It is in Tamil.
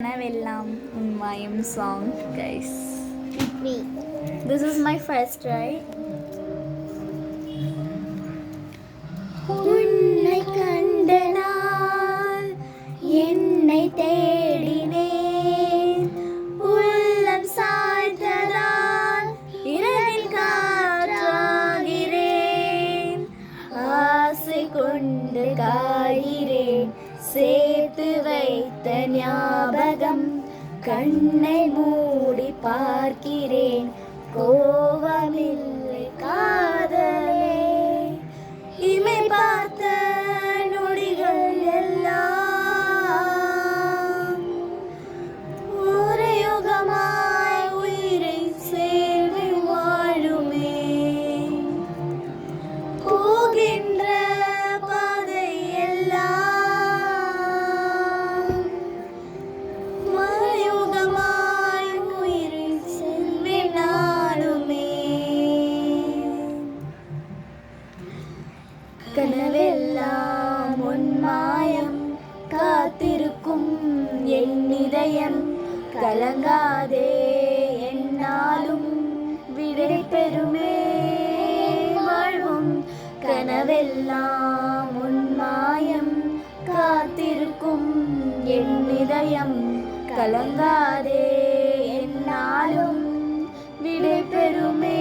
Kanavellam Unmayam song, guys. This is my first try. உன்னை கண்ட நாள் என்னை தேடினேன், உள்ளம் சாய்த்ததால் இரவில் காற்றாகிறேன், ஆசை கொண்டு காகிறேன், சேர்த்து வைத்த ஞாபகம் கண்ணை மூடி பார்க்கிறேன், கோவமில்லை காதலே, இமை பார்த்த நொடிகள் எல்லாம் ஒரு யுகமாய் உயிரை சேர்ந்து வாழுமே, போகின்ற பாதை எல்லாம் மறுயுகமாய் உயிரை சேர்ந்து நாளுமே. கனவெல்லாம் உன்மாயம் காத்திருக்கும் என் இதயம், கலங்காதே என்னாலும் விடை பெறுமே வாழ்வும். கனவெல்லாம் உன்மாயம் காத்திருக்கும் என் இதயம், கலங்காதே என்னாலும் விடை பெறுமே